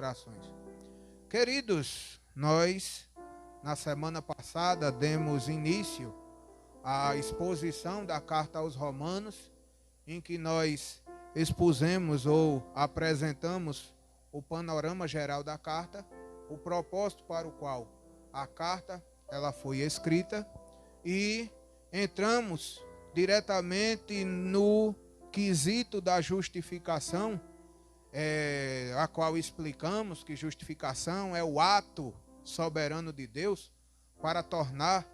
orações. Queridos, nós, na semana passada, demos início à exposição da carta aos Romanos, em que nós expusemos ou apresentamos o panorama geral da carta, o propósito para o qual a carta ela foi escrita, e entramos diretamente no quesito da justificação, a qual explicamos que justificação é o ato soberano de Deus para tornar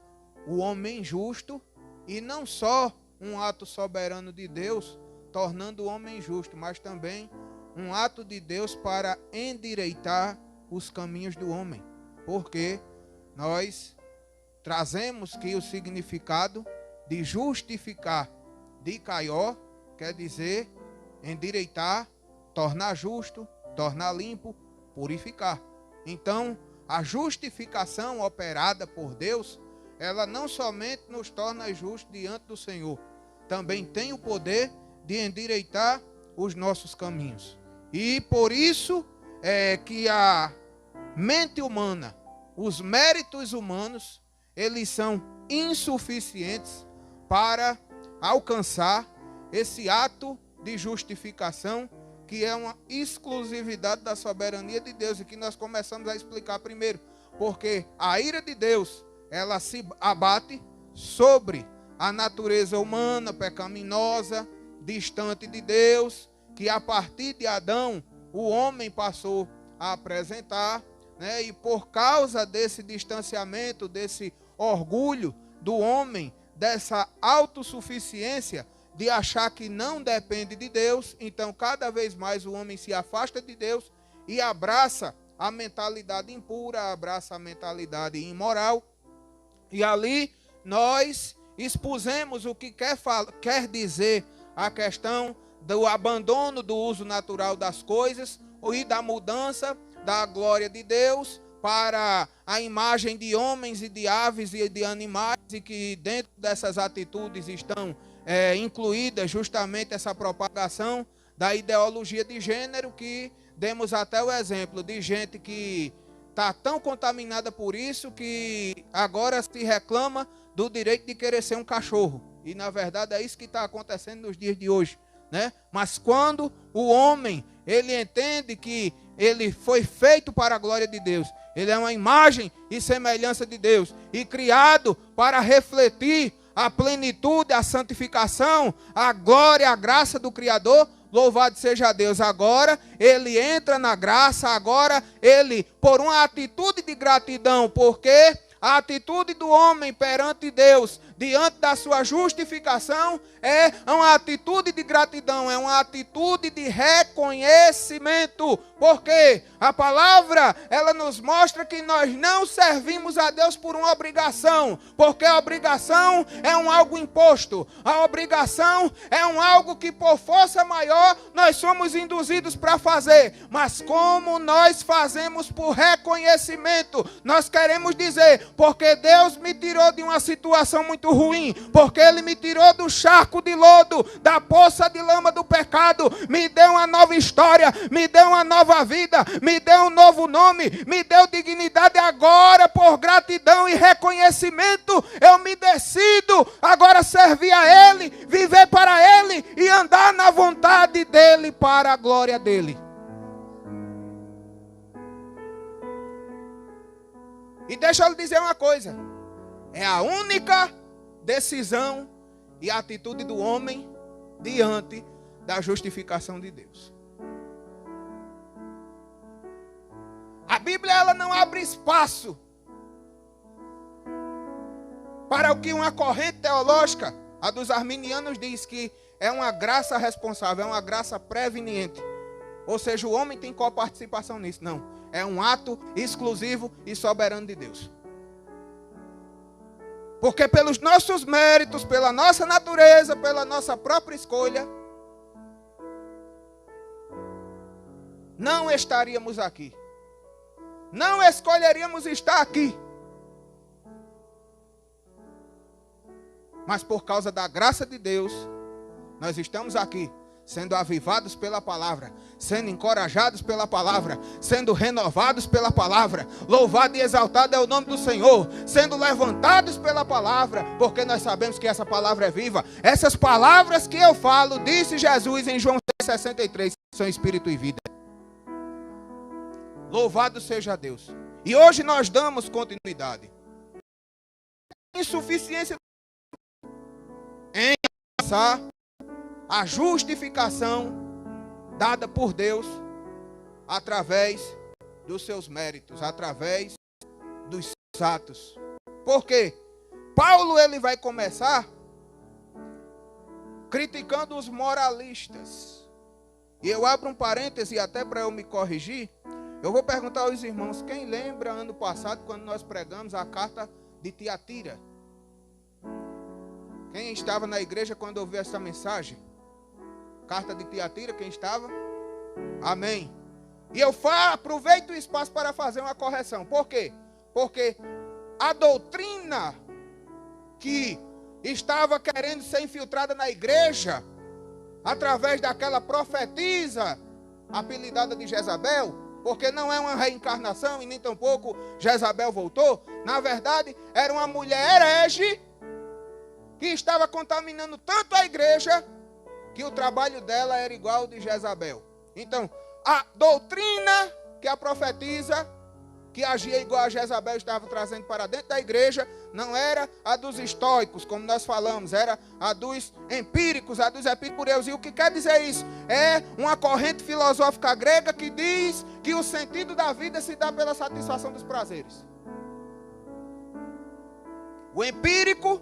o homem justo, e não só um ato soberano de Deus tornando o homem justo, mas também um ato de Deus para endireitar os caminhos do homem, porque nós trazemos que o significado de justificar, de Kaió, quer dizer endireitar, tornar justo, tornar limpo, purificar. Então, a justificação operada por Deus, ela não somente nos torna justos diante do Senhor, também tem o poder de endireitar os nossos caminhos. E por isso é que a mente humana, os méritos humanos, eles são insuficientes para alcançar esse ato de justificação, que é uma exclusividade da soberania de Deus, e que nós começamos a explicar primeiro, porque a ira de Deus, ela se abate sobre a natureza humana pecaminosa, distante de Deus, que a partir de Adão o homem passou a apresentar, né? E por causa desse distanciamento, desse orgulho do homem, dessa autossuficiência de achar que não depende de Deus, então cada vez mais o homem se afasta de Deus e abraça a mentalidade impura, abraça a mentalidade imoral. E ali nós expusemos o que quer dizer a questão do abandono do uso natural das coisas e da mudança da glória de Deus para a imagem de homens e de aves e de animais, e que dentro dessas atitudes estão incluídas justamente essa propagação da ideologia de gênero, que demos até o exemplo de gente que está tão contaminada por isso que agora se reclama do direito de querer ser um cachorro. E na verdade é isso que está acontecendo nos dias de hoje, né? Mas quando o homem, ele entende que ele foi feito para a glória de Deus, ele é uma imagem e semelhança de Deus, e criado para refletir a plenitude, a santificação, a glória, a graça do Criador, louvado seja Deus. Agora ele entra na graça, agora ele, por uma atitude de gratidão, porque a atitude do homem perante Deus, diante da sua justificação, é uma atitude de gratidão, é uma atitude de reconhecimento, porque a palavra, ela nos mostra que nós não servimos a Deus por uma obrigação, porque a obrigação é um algo imposto, a obrigação é um algo que por força maior nós somos induzidos para fazer, mas como nós fazemos por reconhecimento, nós queremos dizer, porque Deus me tirou de uma situação muito ruim, porque Ele me tirou do charco de lodo, da poça de lama do pecado, me deu uma nova história, me deu uma nova vida, me deu um novo nome, me deu dignidade. Agora, por gratidão e reconhecimento, eu me decido agora servir a Ele, viver para Ele e andar na vontade dEle para a glória dEle. E deixa eu lhe dizer uma coisa, é a única decisão e atitude do homem diante da justificação de Deus. A Bíblia, ela não abre espaço para o que uma corrente teológica, a dos arminianos, diz que é uma graça responsável, é uma graça preveniente. Ou seja, o homem tem coparticipação nisso. Não, é um ato exclusivo e soberano de Deus. Porque pelos nossos méritos, pela nossa natureza, pela nossa própria escolha, não estaríamos aqui. Não escolheríamos estar aqui. Mas por causa da graça de Deus, nós estamos aqui, sendo avivados pela palavra, sendo encorajados pela palavra, sendo renovados pela palavra. Louvado e exaltado é o nome do Senhor, sendo levantados pela palavra, porque nós sabemos que essa palavra é viva. Essas palavras que eu falo, disse Jesus em João 6,63, são espírito e vida. Louvado seja Deus. E hoje nós damos continuidade. Insuficiência em alcançar a justificação dada por Deus através dos seus méritos, através dos seus atos. Por quê? Paulo ele vai começar criticando os moralistas. E eu abro um parêntese até para eu me corrigir. Eu vou perguntar aos irmãos, quem lembra ano passado quando nós pregamos a carta de Tiatira? Quem estava na igreja quando ouviu essa mensagem? Carta de Tiatira, quem estava? Amém. E eu aproveito o espaço para fazer uma correção. Por quê? Porque a doutrina que estava querendo ser infiltrada na igreja, através daquela profetisa apelidada de Jezabel, porque não é uma reencarnação e nem tampouco Jezabel voltou, na verdade era uma mulher herege que estava contaminando tanto a igreja que o trabalho dela era igual ao de Jezabel. Então, a doutrina que a profetisa, que agia igual a Jezabel, estava trazendo para dentro da igreja, não era a dos estoicos, como nós falamos, era a dos empíricos, a dos epicureus. E o que quer dizer isso? É uma corrente filosófica grega que diz que o sentido da vida se dá pela satisfação dos prazeres. O empírico,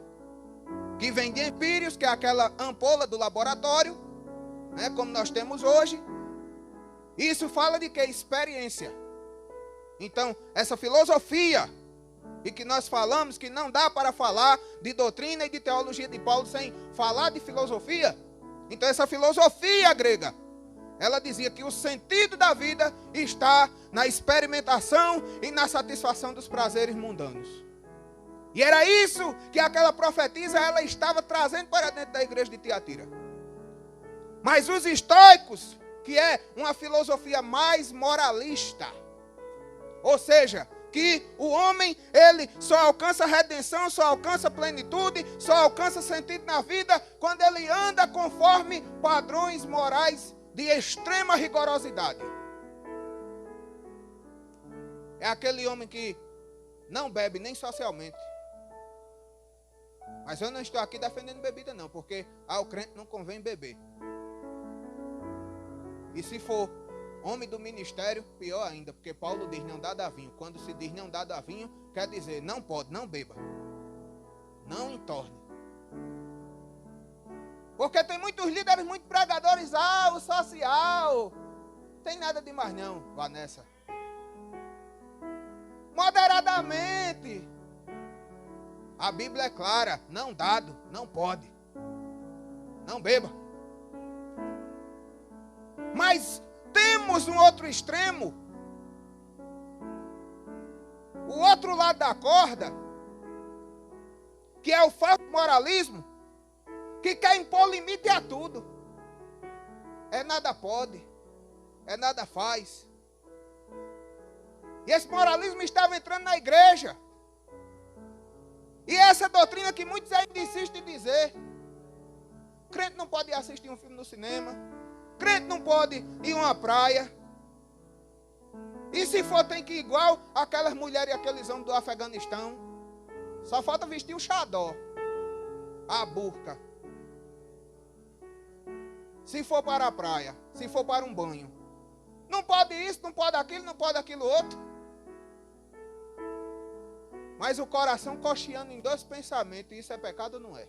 que vem de empírios, que é aquela ampola do laboratório, né, como nós temos hoje. Isso fala de quê? Experiência. Então, essa filosofia, e que nós falamos que não dá para falar de doutrina e de teologia de Paulo sem falar de filosofia. Então, essa filosofia grega, ela dizia que o sentido da vida está na experimentação e na satisfação dos prazeres mundanos. E era isso que aquela profetisa ela estava trazendo para dentro da igreja de Tiatira. Mas os estoicos, que é uma filosofia mais moralista, ou seja, que o homem ele só alcança redenção, só alcança plenitude, só alcança sentido na vida quando ele anda conforme padrões morais de extrema rigorosidade. É aquele homem que não bebe nem socialmente. Mas eu não estou aqui defendendo bebida não, porque ao crente não convém beber. E se for homem do ministério, pior ainda, porque Paulo diz não dado a vinho. Quando se diz não dado a vinho, quer dizer não pode, não beba. Não entorne. Porque tem muitos líderes, muitos pregadores, o social. Não tem nada demais não, Vanessa. Moderadamente. A Bíblia é clara, não dado, não pode. Não beba. Mas temos um outro extremo. O outro lado da corda, que é o falso moralismo, que quer impor limite a tudo. É nada pode, é nada faz. E esse moralismo estava entrando na igreja. E essa doutrina que muitos ainda insistem em dizer. Crente não pode ir assistir um filme no cinema. Crente não pode ir a uma praia. E se for tem que ir igual aquelas mulheres e aqueles homens do Afeganistão. Só falta vestir o xadó, a burca. Se for para a praia, se for para um banho. Não pode isso, não pode aquilo, não pode aquilo outro. Mas o coração cocheando em dois pensamentos, isso é pecado ou não é?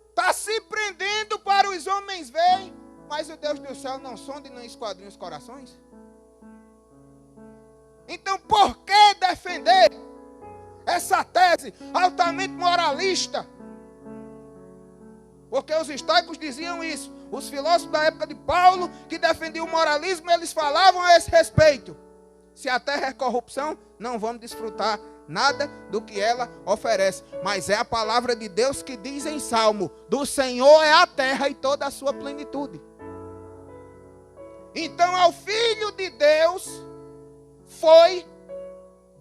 Está se prendendo para os homens verem, mas o Deus do céu não sonda e não esquadrinha os corações? Então por que defender essa tese altamente moralista? Porque os estoicos diziam isso. Os filósofos da época de Paulo, que defendiam o moralismo, eles falavam a esse respeito. Se a terra é corrupção, não vamos desfrutar nada do que ela oferece. Mas é a palavra de Deus que diz em Salmo: do Senhor é a terra e toda a sua plenitude. Então ao Filho de Deus foi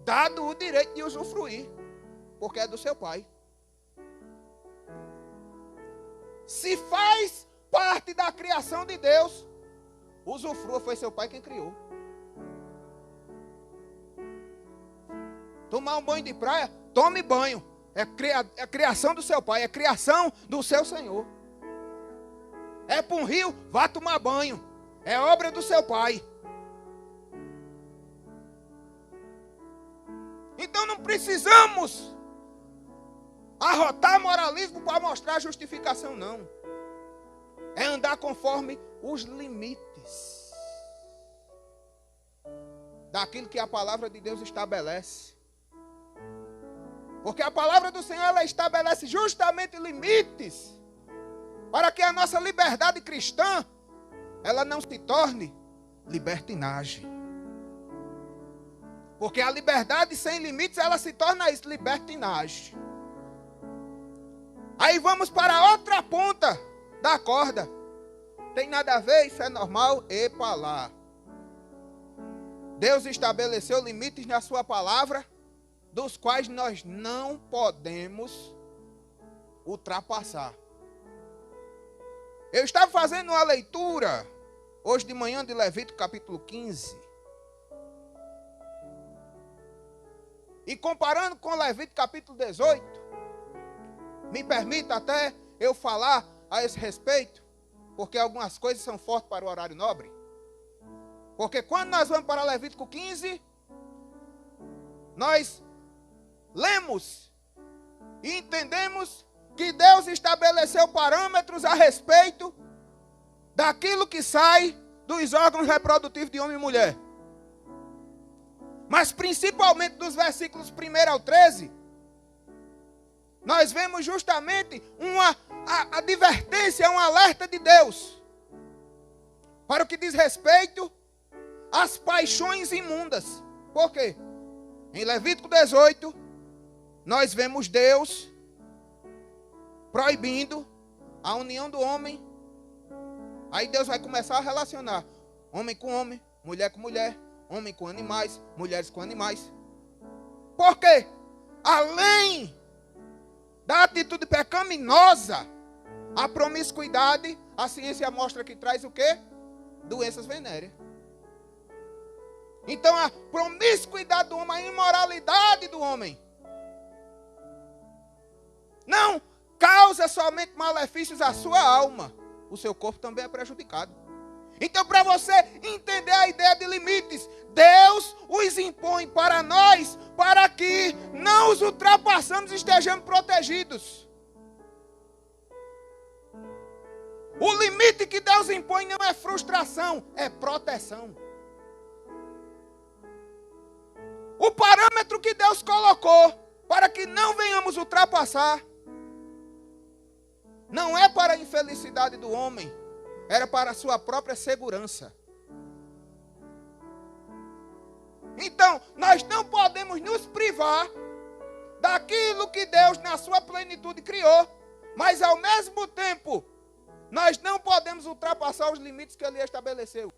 dado o direito de usufruir, porque é do seu Pai. Se faz parte da criação de Deus, usufrua, foi seu Pai quem criou. Tomar um banho de praia, tome banho. É criação do seu Pai, é criação do seu Senhor. É para um rio, vá tomar banho. É obra do seu Pai. Então não precisamos arrotar moralismo para mostrar justificação, não. É andar conforme os limites daquilo que a palavra de Deus estabelece. Porque a palavra do Senhor, ela estabelece justamente limites para que a nossa liberdade cristã, ela não se torne libertinagem. Porque a liberdade sem limites, ela se torna isso, libertinagem. Aí vamos para a outra ponta da corda. Tem nada a ver, isso é normal, epa lá. Deus estabeleceu limites na sua palavra, dos quais nós não podemos ultrapassar. Eu estava fazendo uma leitura hoje de manhã de Levítico capítulo 15. E comparando com Levítico capítulo 18, me permita até eu falar a esse respeito, porque algumas coisas são fortes para o horário nobre. Porque quando nós vamos para Levítico 15, nós lemos e entendemos que Deus estabeleceu parâmetros a respeito daquilo que sai dos órgãos reprodutivos de homem e mulher. Mas principalmente dos versículos 1 ao 13, nós vemos justamente uma advertência, um alerta de Deus para o que diz respeito às paixões imundas. Por quê? Em Levítico 18, nós vemos Deus proibindo a união do homem. Aí Deus vai começar a relacionar homem com homem, mulher com mulher, homem com animais, mulheres com animais. Por quê? Além da atitude pecaminosa, a promiscuidade, a ciência mostra que traz o quê? Doenças venéreas. Então a promiscuidade do homem, a imoralidade do homem, não causa somente malefícios à sua alma, o seu corpo também é prejudicado. Então, para você entender a ideia de limites, Deus os impõe para nós, para que não os ultrapassamos e estejamos protegidos. O limite que Deus impõe não é frustração, é proteção. O parâmetro que Deus colocou para que não venhamos ultrapassar não é para a infelicidade do homem, era para a sua própria segurança. Então, nós não podemos nos privar daquilo que Deus na sua plenitude criou, mas ao mesmo tempo, nós não podemos ultrapassar os limites que Ele estabeleceu.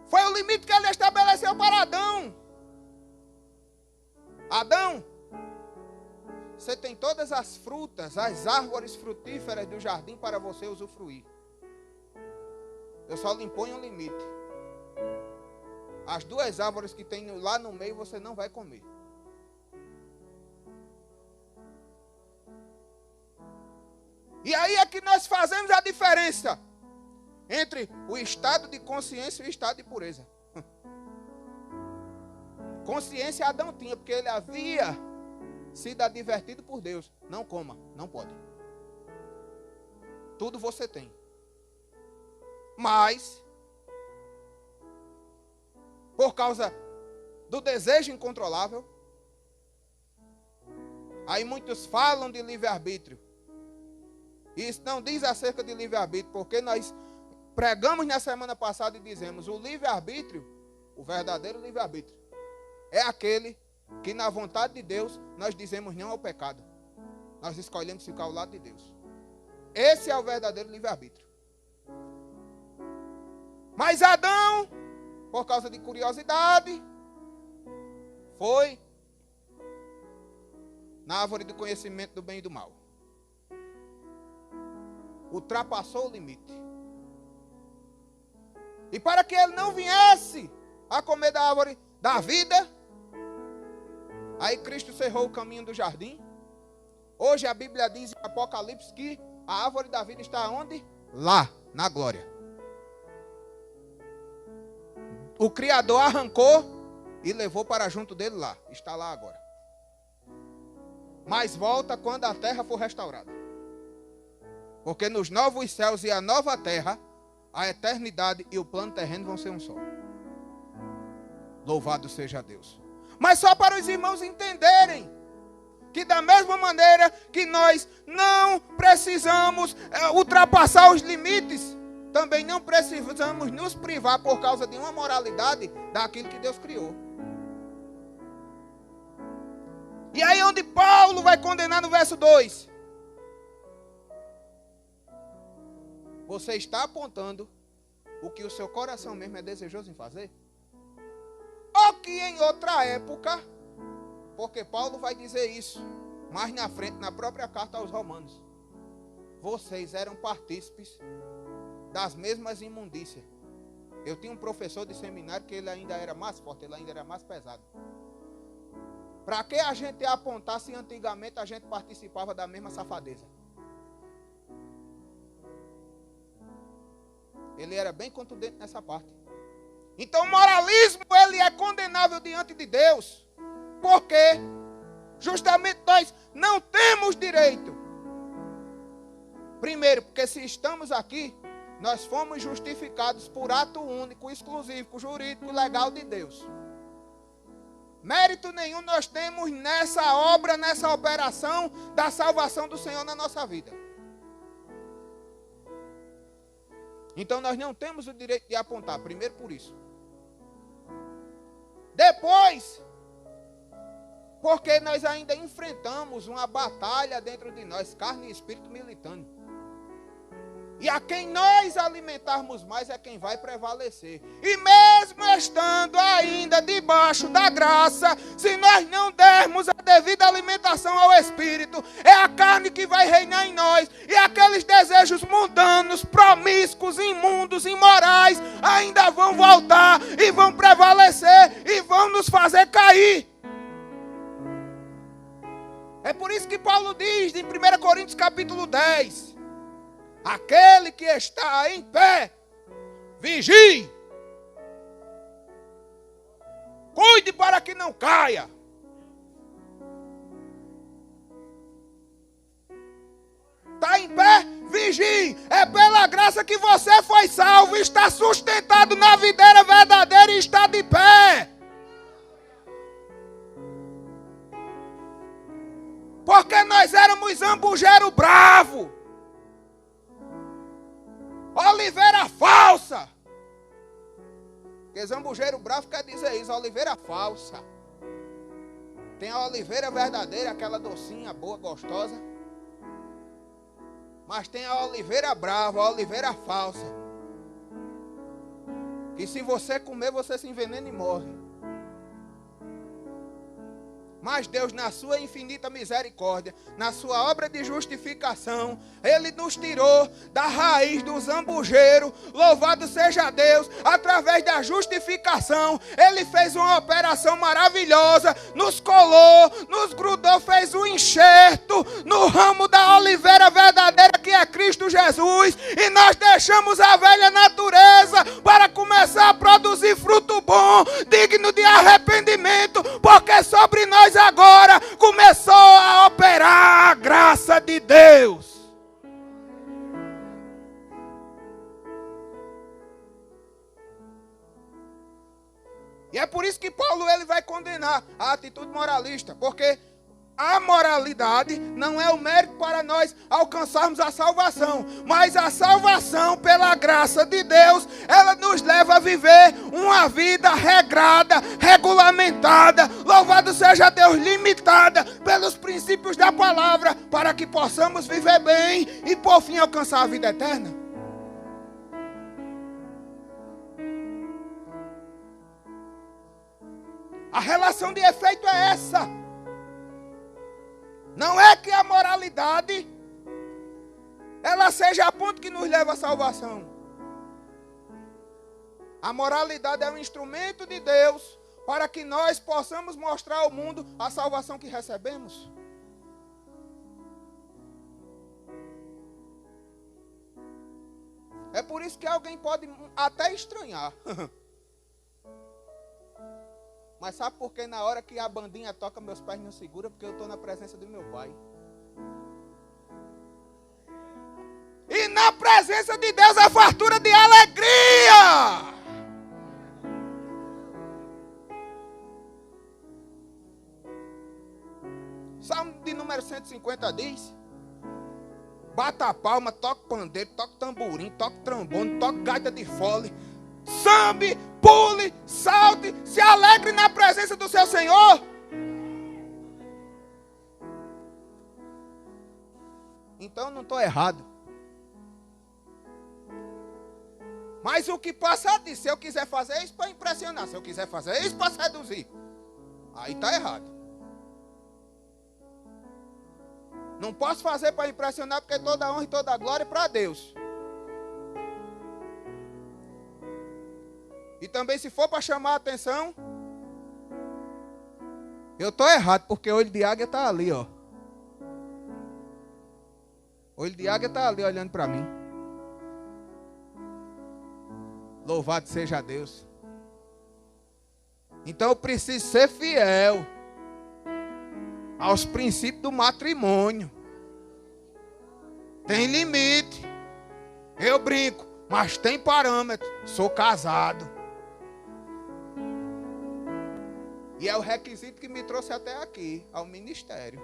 Foi o limite que Ele estabeleceu para Adão. Adão, você tem todas as frutas, as árvores frutíferas do jardim para você usufruir. Eu só lhe imponho um limite. As duas árvores que tem lá no meio você não vai comer. E aí é que nós fazemos a diferença entre o estado de consciência e o estado de pureza. Consciência Adão tinha, porque ele havia sido advertido por Deus. Não coma, não pode. Tudo você tem. Mas, por causa do desejo incontrolável, aí muitos falam de livre-arbítrio. E isso não diz acerca de livre-arbítrio, porque nós pregamos na semana passada e dizemos, o livre-arbítrio O verdadeiro livre-arbítrio é aquele que na vontade de Deus nós dizemos não ao pecado. Nós escolhemos ficar ao lado de Deus. Esse é o verdadeiro livre-arbítrio. Mas Adão, por causa de curiosidade, foi na árvore do conhecimento do bem e do mal. Ultrapassou o limite. E para que ele não viesse a comer da árvore da vida, aí Cristo cerrou o caminho do jardim. Hoje a Bíblia diz em Apocalipse que a árvore da vida está onde? Lá, na glória. O Criador arrancou e levou para junto dele lá. Está lá agora. Mas volta quando a terra for restaurada. Porque nos novos céus e a nova terra, a eternidade e o plano terreno vão ser um só. Louvado seja Deus. Mas só para os irmãos entenderem que da mesma maneira que nós não precisamos ultrapassar os limites, também não precisamos nos privar por causa de uma moralidade daquilo que Deus criou. E aí onde Paulo vai condenar no verso 2. Você está apontando o que o seu coração mesmo é desejoso em fazer? Ou que em outra época, porque Paulo vai dizer isso mais na frente, na própria carta aos Romanos, vocês eram partícipes das mesmas imundícias. Eu tinha um professor de seminário que ele ainda era mais forte, ele ainda era mais pesado. Para que a gente apontar se antigamente a gente participava da mesma safadeza? Ele era bem contundente nessa parte. Então o moralismo ele é condenável diante de Deus. Porque justamente nós não temos direito. Primeiro, porque se estamos aqui, nós fomos justificados por ato único, exclusivo, jurídico e legal de Deus. Mérito nenhum nós temos nessa obra, nessa operação da salvação do Senhor na nossa vida. Então nós não temos o direito de apontar, primeiro por isso. Depois, porque nós ainda enfrentamos uma batalha dentro de nós, carne e espírito militando. E a quem nós alimentarmos mais é quem vai prevalecer. E mesmo estando ainda debaixo da graça, se nós não dermos a devida alimentação ao Espírito, é a carne que vai reinar em nós. E aqueles desejos mundanos, promíscuos, imundos, imorais, ainda vão voltar e vão prevalecer e vão nos fazer cair. É por isso que Paulo diz em 1 Coríntios capítulo 10... aquele que está em pé, vigie. Cuide para que não caia. Está em pé, vigie. É pela graça que você foi salvo, está sustentado na videira verdadeira e está de pé. Porque nós éramos zambujeiro bravo, oliveira falsa. Porque zambujeiro bravo quer dizer isso, oliveira falsa. Tem a oliveira verdadeira, aquela docinha boa, gostosa. Mas tem a oliveira brava, a oliveira falsa. Que se você comer, você se envenena e morre. Mas Deus, na sua infinita misericórdia, na sua obra de justificação, Ele nos tirou da raiz do zambujeiro. Louvado seja Deus, através da justificação, Ele fez uma operação maravilhosa, nos colou, nos grudou, fez um enxerto no ramo da oliveira verdadeira, que é Cristo Jesus, e nós deixamos a velha natureza para começar a produzir fruto bom, digno de arrependimento, porque sobre nós agora começou a operar a graça de Deus. E é por isso que Paulo ele vai condenar a atitude moralista, porque A moralidade não é o mérito para nós alcançarmos a salvação, mas a salvação pela graça de Deus, ela nos leva a viver uma vida regrada, regulamentada, louvado seja Deus, limitada pelos princípios da palavra, para que possamos viver bem e por fim alcançar a vida eterna. A relação de efeito é essa. Não é que a moralidade ela seja a ponto que nos leva à salvação. A moralidade é um instrumento de Deus para que nós possamos mostrar ao mundo a salvação que recebemos. É por isso que alguém pode até estranhar. Mas sabe por que na hora que a bandinha toca, meus pés não seguram? Porque eu estou na presença do meu Pai. E na presença de Deus é fartura de alegria. Salmo de número 150 diz: bata a palma, toca pandeiro, toca tamborim, toca trombone, toca gaita de fole, sambe, pule, salte, se alegre na presença do seu Senhor. Então eu não estou errado. Mas o que passa disso, se eu quiser fazer isso para impressionar, se eu quiser fazer isso para seduzir, aí está errado. Não posso fazer para impressionar, porque toda honra e toda glória é para Deus. E também se for para chamar a atenção, eu estou errado, porque o olho de águia está ali, ó. O olho de águia está ali olhando para mim. Louvado seja Deus. Então eu preciso ser fiel aos princípios do matrimônio. Tem limite. Eu brinco, mas tem parâmetro. Sou casado. E é o requisito que me trouxe até aqui, ao ministério.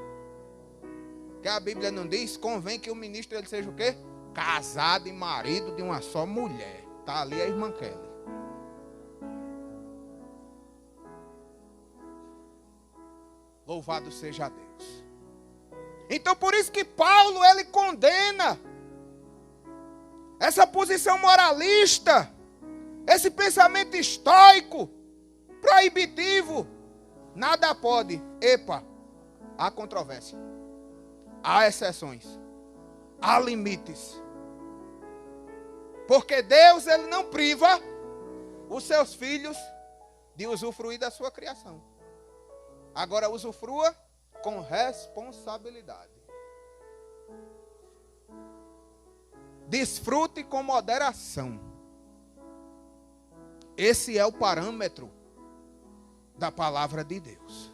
Que a Bíblia não diz, convém que o ministro ele seja o quê? Casado e marido de uma só mulher. Está ali a irmã Kelly. Louvado seja Deus. Então por isso que Paulo ele condena essa posição moralista, esse pensamento estoico, proibitivo. Nada pode. Epa, há controvérsia. Há exceções. Há limites. Porque Deus ele não priva os seus filhos de usufruir da sua criação. Agora usufrua com responsabilidade. Desfrute com moderação. Esse é o parâmetro da palavra de Deus.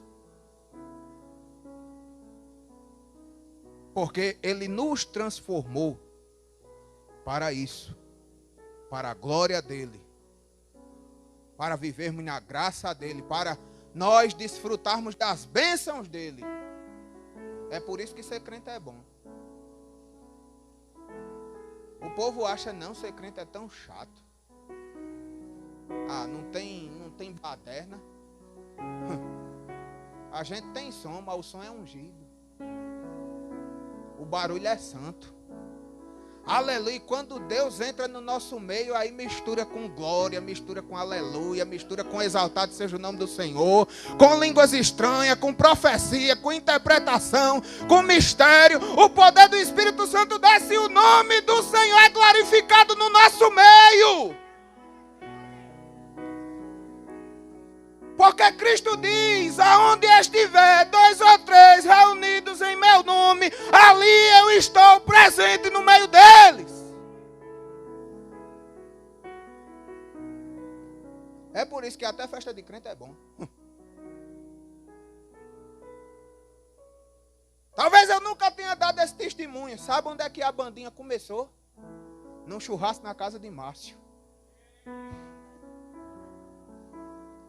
Porque Ele nos transformou para isso, para a glória dEle, para vivermos na graça dEle, para nós desfrutarmos das bênçãos dEle. É por isso que ser crente é bom. O povo acha, não, ser crente é tão chato. Ah, não tem baderna. A gente tem som, mas o som é ungido. O barulho é santo. Aleluia. Quando Deus entra no nosso meio, aí mistura com glória, mistura com aleluia, mistura com exaltado seja o nome do Senhor, com línguas estranhas, com profecia, com interpretação, com mistério. O poder do Espírito Santo desce e o nome do Senhor é glorificado no nosso meio. Porque Cristo diz, aonde estiver 2 ou 3 reunidos em meu nome, ali eu estou presente no meio deles. É por isso que até festa de crente é bom. Talvez eu nunca tenha dado esse testemunho. Sabe onde é que a bandinha começou? Num churrasco na casa de Márcio.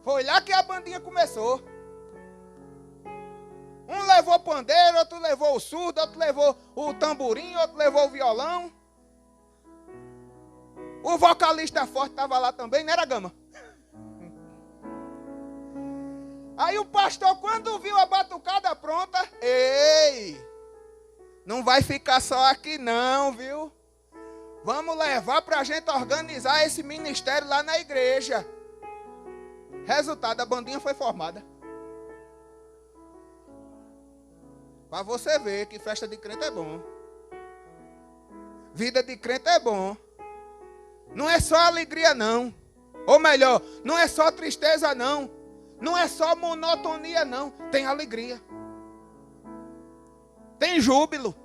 Foi lá que a bandinha começou. Um levou pandeiro, outro levou o surdo, outro levou o tamborim, outro levou o violão. O vocalista forte estava lá também, não era Gama? Aí o pastor, quando viu a batucada pronta, ei, não vai ficar só aqui não, viu? Vamos levar para a gente organizar esse ministério lá na igreja. Resultado, a bandinha foi formada. Para você ver que festa de crente é bom. Vida de crente é bom. Não é só alegria não. Ou melhor, não é só tristeza não. Não é só monotonia não. Tem alegria. Tem júbilo.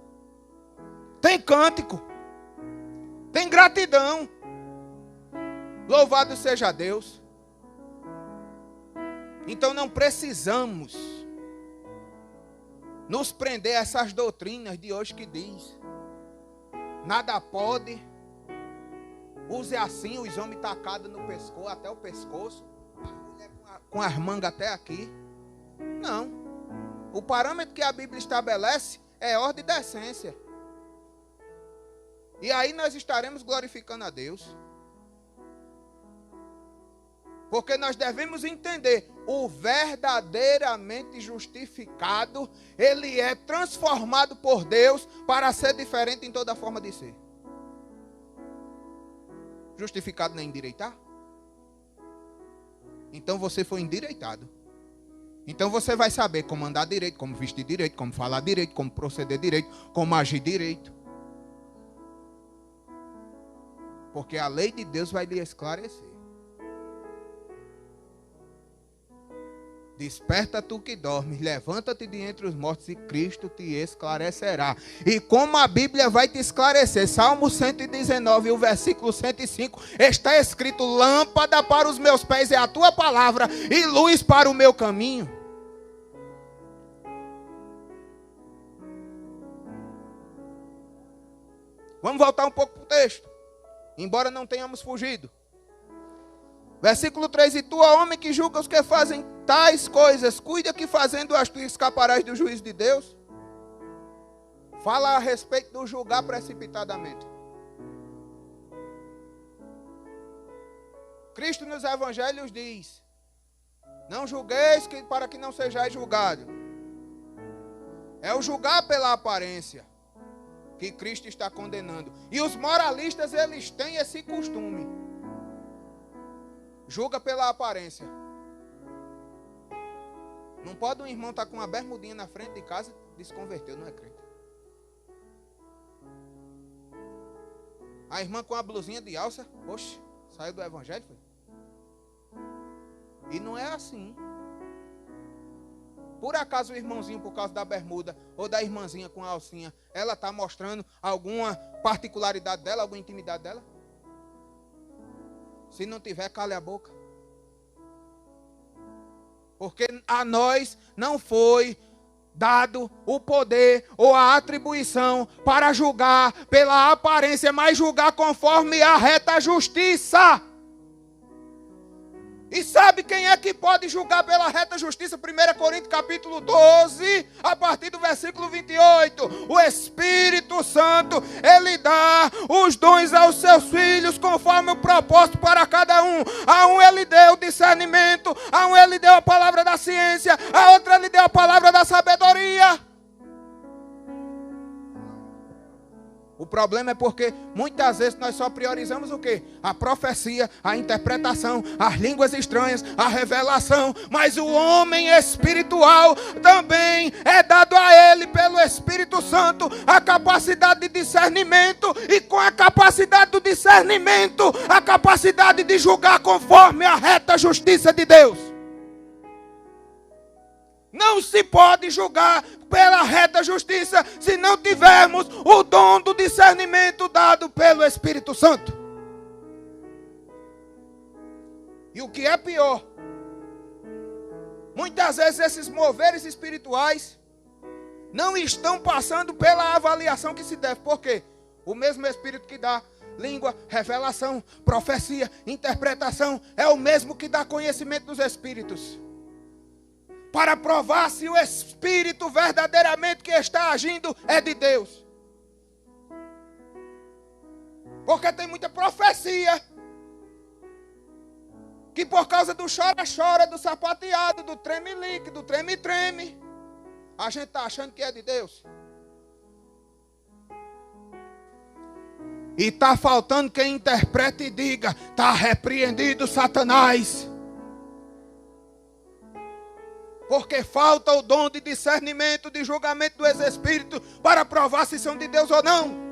Tem cântico. Tem gratidão. Louvado seja Deus. Então não precisamos nos prender a essas doutrinas de hoje que diz: nada pode. Use assim os homens tacados no pescoço, até o pescoço. A mulher com as mangas até aqui. Não. O parâmetro que a Bíblia estabelece é ordem e decência. E aí nós estaremos glorificando a Deus. Porque nós devemos entender, o verdadeiramente justificado, ele é transformado por Deus para ser diferente em toda forma de ser. Justificado não é endireitar? Então você foi endireitado. Então você vai saber como andar direito, como vestir direito, como falar direito, como proceder direito, como agir direito. Porque a lei de Deus vai lhe esclarecer. Desperta tu que dormes, levanta-te de entre os mortos e Cristo te esclarecerá. E como a Bíblia vai te esclarecer, Salmo 119, o versículo 105, está escrito: lâmpada para os meus pés é a tua palavra e luz para o meu caminho. Vamos voltar um pouco para o texto, embora não tenhamos fugido. Versículo 3: e tu, homem que julga os que fazem tais coisas, cuida que fazendo-as tu escaparás do juízo de Deus. Fala a respeito do julgar precipitadamente. Cristo nos evangelhos diz: não julgueis para que não sejais julgados. É o julgar pela aparência que Cristo está condenando. E os moralistas, eles têm esse costume. Julga pela aparência. Não pode um irmão estar com uma bermudinha na frente de casa e se converteu, não é crente. A irmã com a blusinha de alça, oxe, saiu do evangelho, foi? E não é assim. Por acaso o irmãozinho, por causa da bermuda, ou da irmãzinha com a alcinha, ela está mostrando alguma particularidade dela, alguma intimidade dela? Se não tiver, cale a boca. Porque a nós não foi dado o poder ou a atribuição para julgar pela aparência, mas julgar conforme a reta justiça. E sabe quem é que pode julgar pela reta justiça? 1 Coríntios capítulo 12, a partir do versículo 28. O Espírito Santo, ele dá os dons aos seus filhos conforme o propósito para cada um. A um ele deu discernimento, a um ele deu a palavra da ciência, a outro ele deu a palavra da sabedoria. O problema é porque muitas vezes nós só priorizamos o quê? A profecia, a interpretação, as línguas estranhas, a revelação. Mas o homem espiritual também é dado a ele pelo Espírito Santo a capacidade de discernimento. E com a capacidade do discernimento, a capacidade de julgar conforme a reta justiça de Deus. Não se pode julgar pela reta justiça se não tivermos o dom do discernimento dado pelo Espírito Santo. E o que é pior, muitas vezes esses moveres espirituais não estão passando pela avaliação que se deve. Por quê? O mesmo Espírito que dá língua, revelação, profecia, interpretação, é o mesmo que dá conhecimento dos Espíritos. para provar se o Espírito verdadeiramente que está agindo é de Deus. Porque tem muita profecia que por causa do chora-chora, do sapateado, do treme-lique, do treme-treme, a gente está achando que é de Deus. E está faltando quem interprete e diga: está repreendido Satanás. Porque falta o dom de discernimento, de julgamento do Espírito para provar se são de Deus ou não.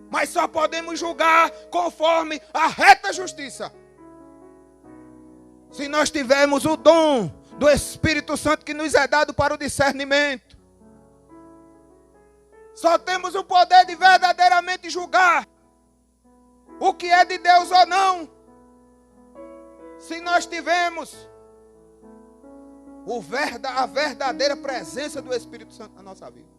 Mas só podemos julgar conforme a reta justiça se nós tivermos o dom do Espírito Santo que nos é dado para o discernimento. Só temos o poder de verdadeiramente julgar o que é de Deus ou não se nós tivermos a verdadeira presença do Espírito Santo na nossa vida.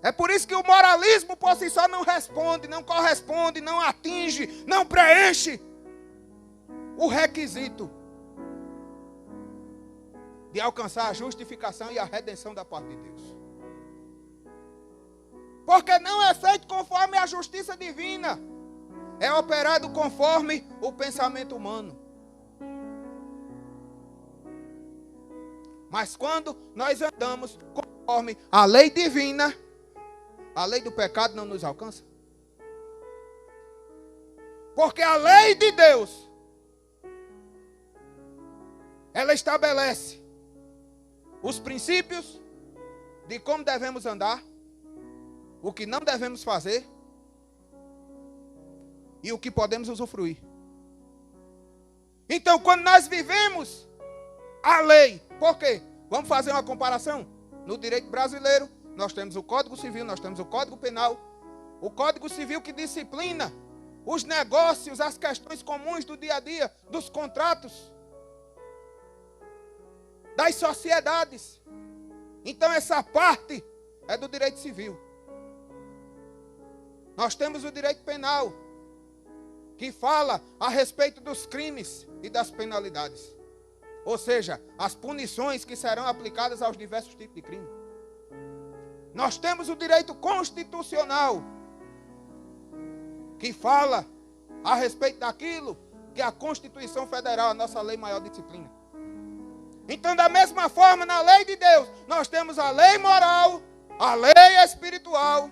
É por isso que o moralismo por si só não responde, não corresponde, não atinge, não preenche o requisito de alcançar a justificação e a redenção da parte de Deus. Porque não é feito conforme a justiça divina, é operado conforme o pensamento humano. Mas quando nós andamos conforme a lei divina, a lei do pecado não nos alcança. Porque a lei de Deus, ela estabelece os princípios de como devemos andar, o que não devemos fazer e o que podemos usufruir. Então, quando nós vivemos a lei, por quê? Vamos fazer uma comparação. No direito brasileiro, nós temos o Código Civil, nós temos o Código Penal. O Código Civil que disciplina os negócios, as questões comuns do dia a dia, dos contratos, das sociedades. Então essa parte é do direito civil. Nós temos o direito penal, que fala a respeito dos crimes e das penalidades. Ou seja, as punições que serão aplicadas aos diversos tipos de crime. Nós temos o direito constitucional, que fala a respeito daquilo que a Constituição Federal, a nossa lei maior disciplina. Então, da mesma forma, na lei de Deus, nós temos a lei moral, a lei espiritual.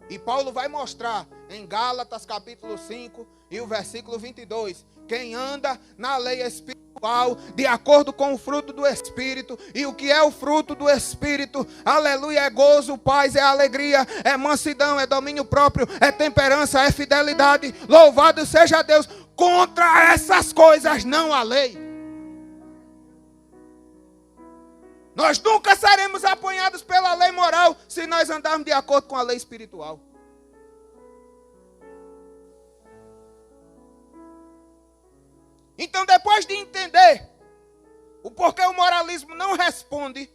E Paulo vai mostrar em Gálatas capítulo 5 e o versículo 22, quem anda na lei espiritual, de acordo com o fruto do Espírito. E o que é o fruto do Espírito? Aleluia, é gozo, paz, é alegria, é mansidão, é domínio próprio, é temperança, é fidelidade. Louvado seja Deus. Contra essas coisas não há lei. Nós nunca seremos apanhados pela lei moral se nós andarmos de acordo com a lei espiritual. Então, depois de entender o porquê o moralismo não responde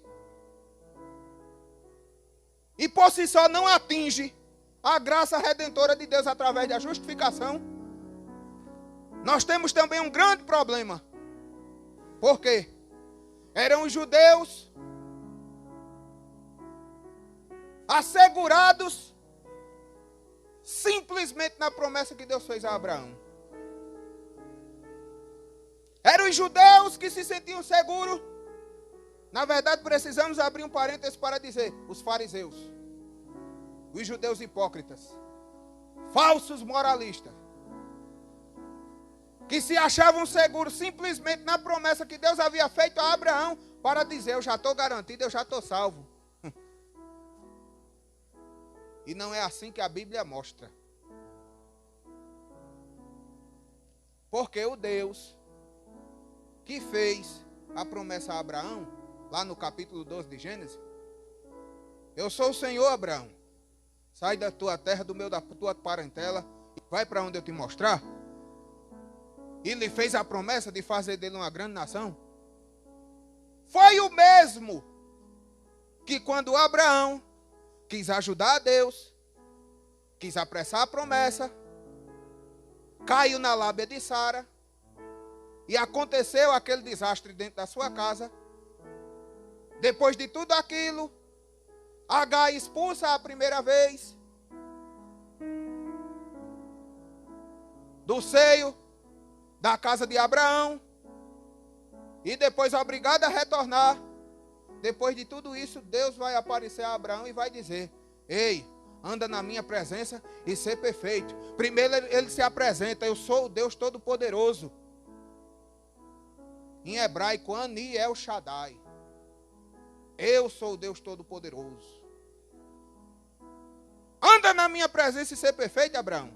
e por si só não atinge a graça redentora de Deus através da justificação, nós temos também um grande problema. Por quê? Eram os judeus assegurados simplesmente na promessa que Deus fez a Abraão. Eram os judeus que se sentiam seguros. Na verdade, precisamos abrir um parênteses para dizer: os fariseus, os judeus hipócritas, falsos moralistas, que se achavam seguros simplesmente na promessa que Deus havia feito a Abraão, para dizer: eu já estou garantido, eu já estou salvo. E não é assim que a Bíblia mostra. Porque o Deus que fez a promessa a Abraão, lá no capítulo 12 de Gênesis: eu sou o Senhor, Abraão, sai da tua terra, da tua parentela, e vai para onde eu te mostrar. E lhe fez a promessa de fazer dele uma grande nação. Foi o mesmo que quando Abraão quis ajudar a Deus, quis apressar a promessa, caiu na lábia de Sara, e aconteceu aquele desastre dentro da sua casa. Depois de tudo aquilo, Agar expulsa a primeira vez do seio da casa de Abraão, e depois obrigada a retornar. Depois de tudo isso, Deus vai aparecer a Abraão e vai dizer: ei, anda na minha presença e ser perfeito. Primeiro ele se apresenta: eu sou o Deus Todo-Poderoso. Em hebraico, Ani El Shaddai. Eu sou o Deus Todo-Poderoso. Anda na minha presença e ser perfeito, Abraão.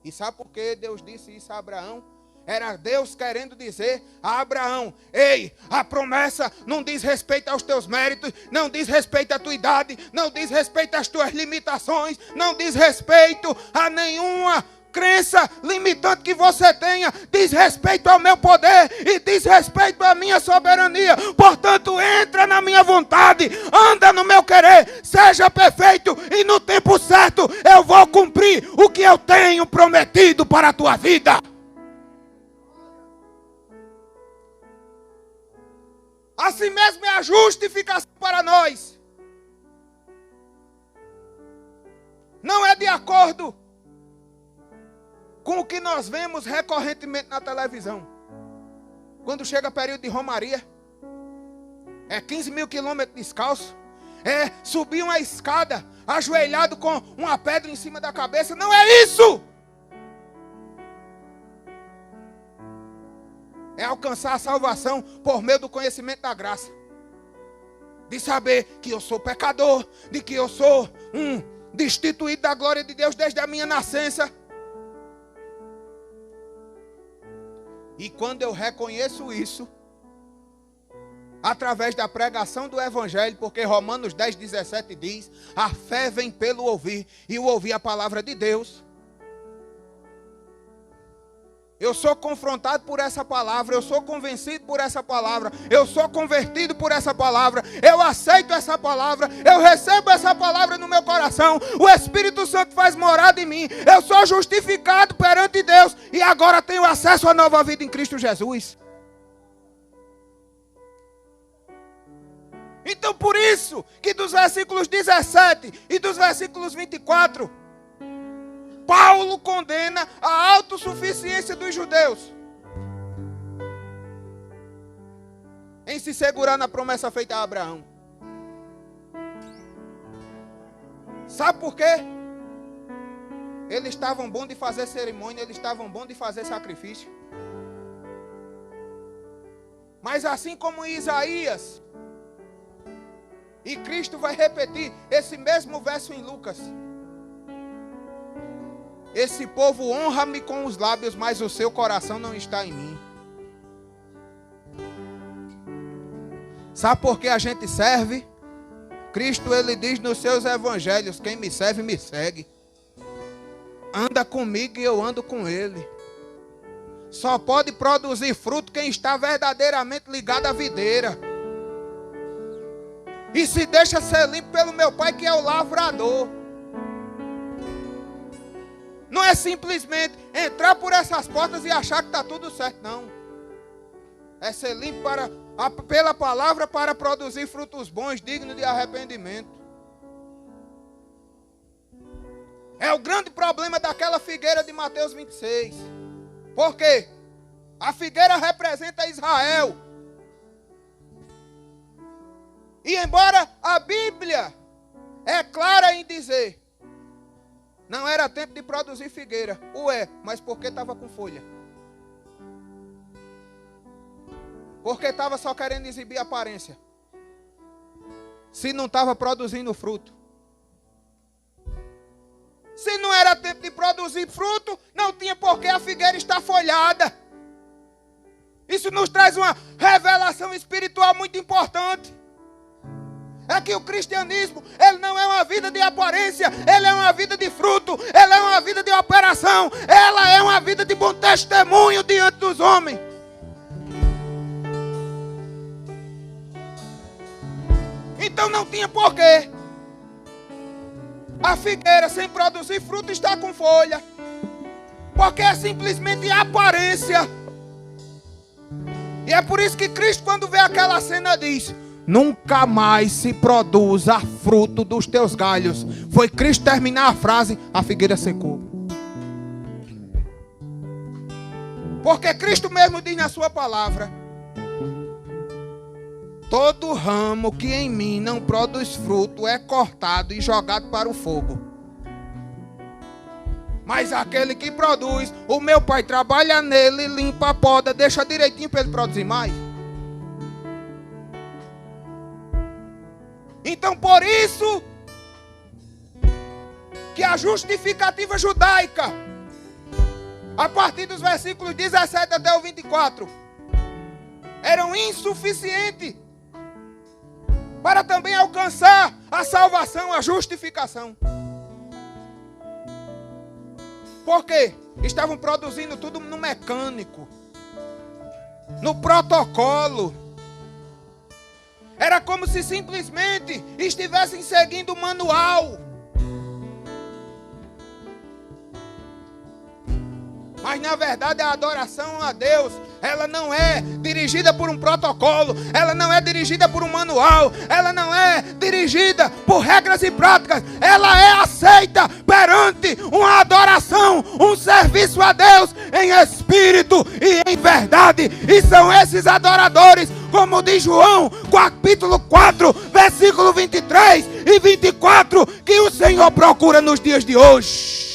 E sabe por que Deus disse isso a Abraão? Era Deus querendo dizer a Abraão: ei, a promessa não diz respeito aos teus méritos, não diz respeito à tua idade, não diz respeito às tuas limitações, não diz respeito a nenhuma crença limitante que você tenha, diz respeito ao meu poder e diz respeito à minha soberania. Portanto, entra na minha vontade, anda no meu querer, seja perfeito, e no tempo certo eu vou cumprir o que eu tenho prometido para a tua vida. Assim mesmo é a justificação para nós. Não é de acordo com o que nós vemos recorrentemente na televisão. Quando chega período de romaria, é 15 mil quilômetros descalço, é subir uma escada, ajoelhado com uma pedra em cima da cabeça. Não é isso! É alcançar a salvação por meio do conhecimento da graça. De saber que eu sou pecador, de que eu sou destituído da glória de Deus desde a minha nascença. E quando eu reconheço isso, através da pregação do Evangelho, porque Romanos 10:17 diz: a fé vem pelo ouvir, e o ouvir a palavra de Deus. Eu sou confrontado por essa palavra, eu sou convencido por essa palavra, eu sou convertido por essa palavra, eu aceito essa palavra, eu recebo essa palavra no meu coração, o Espírito Santo faz morada em mim, eu sou justificado perante Deus e agora tenho acesso à nova vida em Cristo Jesus. Então por isso que dos versículos 17 e dos versículos 24, Paulo condena a autossuficiência dos judeus em se segurar na promessa feita a Abraão. Sabe por quê? Eles estavam bons de fazer cerimônia, eles estavam bons de fazer sacrifício. Mas assim como em Isaías, e Cristo vai repetir esse mesmo verso em Lucas: esse povo honra-me com os lábios, mas o seu coração não está em mim. Sabe por que a gente serve? Cristo, ele diz nos seus evangelhos: quem me serve, me segue. Anda comigo e eu ando com ele. Só pode produzir fruto quem está verdadeiramente ligado à videira. E se deixa ser limpo pelo meu Pai, que é o lavrador. Não é simplesmente entrar por essas portas e achar que está tudo certo, não. É ser limpo pela palavra para produzir frutos bons, dignos de arrependimento. É o grande problema daquela figueira de Mateus 26. Por quê? A figueira representa Israel. E embora a Bíblia é clara em dizer: não era tempo de produzir figueira. Mas por que estava com folha? Porque estava só querendo exibir aparência. Se não estava produzindo fruto. Se não era tempo de produzir fruto, não tinha por que a figueira estar folhada. Isso nos traz uma revelação espiritual muito importante. É que o cristianismo, ele não é uma vida de aparência, ele é uma vida de fruto, ele é uma vida de operação, ela é uma vida de bom testemunho diante dos homens. Então não tinha porquê A figueira sem produzir fruto está com folha. Porque é simplesmente aparência. E é por isso que Cristo, quando vê aquela cena, diz: nunca mais se produza fruto dos teus galhos. Foi Cristo terminar a frase, a figueira secou. Porque Cristo mesmo diz na sua palavra: todo ramo que em mim não produz fruto é cortado e jogado para o fogo. Mas aquele que produz, o meu Pai trabalha nele, limpa a poda, deixa direitinho para ele produzir mais. Então por isso que a justificativa judaica, a partir dos versículos 17 até o 24, eram insuficientes para também alcançar a salvação, a justificação. Por quê? Estavam produzindo tudo no mecânico, no protocolo. Era como se simplesmente estivessem seguindo o manual. Mas na verdade a adoração a Deus, ela não é dirigida por um protocolo, ela não é dirigida por um manual, ela não é dirigida por regras e práticas, ela é aceita perante uma adoração, um serviço a Deus em espírito e em verdade. E são esses adoradores, como diz João, capítulo 4, versículo 23 e 24, que o Senhor procura nos dias de hoje.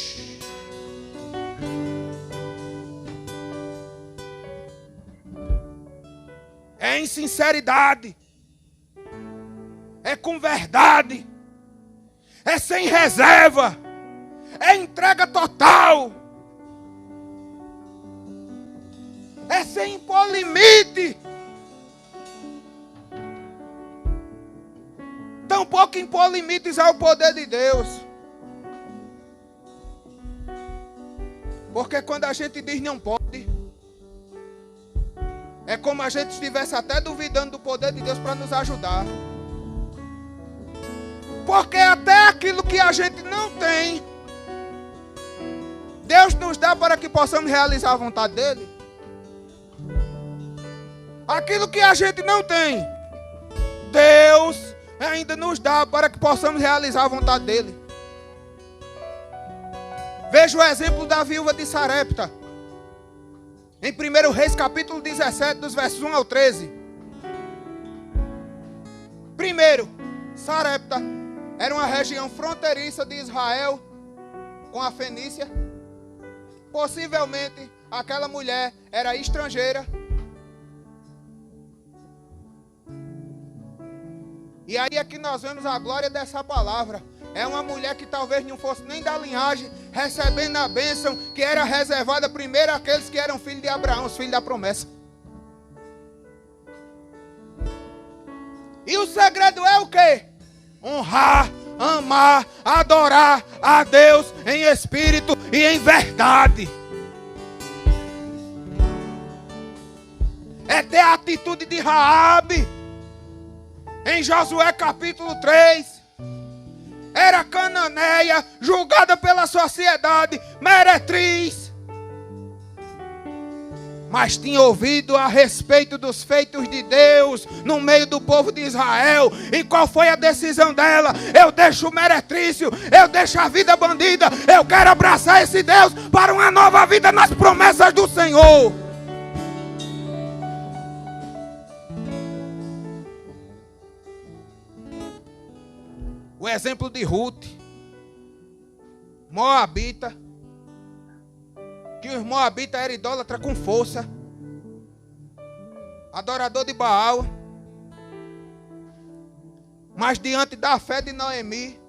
É em sinceridade, é com verdade, é sem reserva, é entrega total, é sem impor limite, tampouco impor limites ao poder de Deus. Porque quando a gente diz não pode, é como a gente estivesse até duvidando do poder de Deus para nos ajudar. Porque até aquilo que a gente não tem, Deus nos dá para que possamos realizar a vontade dEle. Aquilo que a gente não tem, Deus ainda nos dá para que possamos realizar a vontade dEle. Veja o exemplo da viúva de Sarepta. Em 1 Reis capítulo 17, dos versos 1 ao 13. Primeiro, Sarepta era uma região fronteiriça de Israel com a Fenícia. Possivelmente aquela mulher era estrangeira. E aí é que nós vemos a glória dessa palavra. É uma mulher que talvez não fosse nem da linhagem, recebendo a bênção que era reservada primeiro àqueles que eram filhos de Abraão, os filhos da promessa. E o segredo é o quê? Honrar, amar, adorar a Deus em espírito e em verdade. É ter a atitude de Raabe. Em Josué capítulo 3. Era cananeia, julgada pela sociedade, meretriz. Mas tinha ouvido a respeito dos feitos de Deus no meio do povo de Israel. E qual foi a decisão dela? Eu deixo o meretrício, eu deixo a vida bandida, eu quero abraçar esse Deus para uma nova vida nas promessas do Senhor. O exemplo de Ruth, moabita, que os moabitas eram idólatras com força, adorador de Baal, mas diante da fé de Noemi,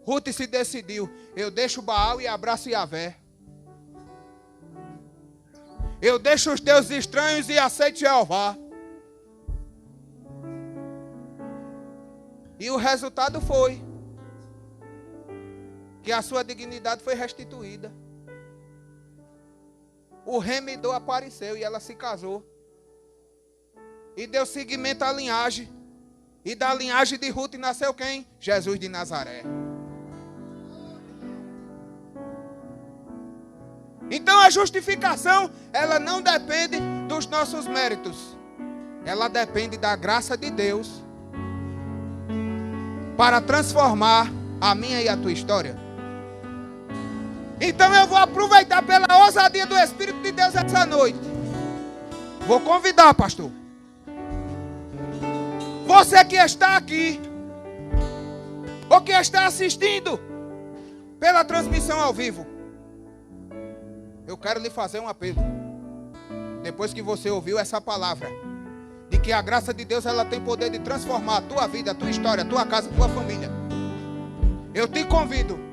Ruth se decidiu: eu deixo Baal e abraço Yahvé. Eu deixo os deuses estranhos e aceito Jeová. E o resultado foi que a sua dignidade foi restituída. O remidor apareceu e ela se casou. E deu seguimento à linhagem. E da linhagem de Ruth nasceu quem? Jesus de Nazaré. Então a justificação, ela não depende dos nossos méritos. Ela depende da graça de Deus para transformar a minha e a tua história. Então eu vou aproveitar pela ousadia do Espírito de Deus essa noite. Vou convidar, pastor, você que está aqui, ou que está assistindo pela transmissão ao vivo, eu quero lhe fazer um apelo. Depois que você ouviu essa palavra, de que a graça de Deus, ela tem poder de transformar a tua vida, a tua história, a tua casa, a tua família, eu te convido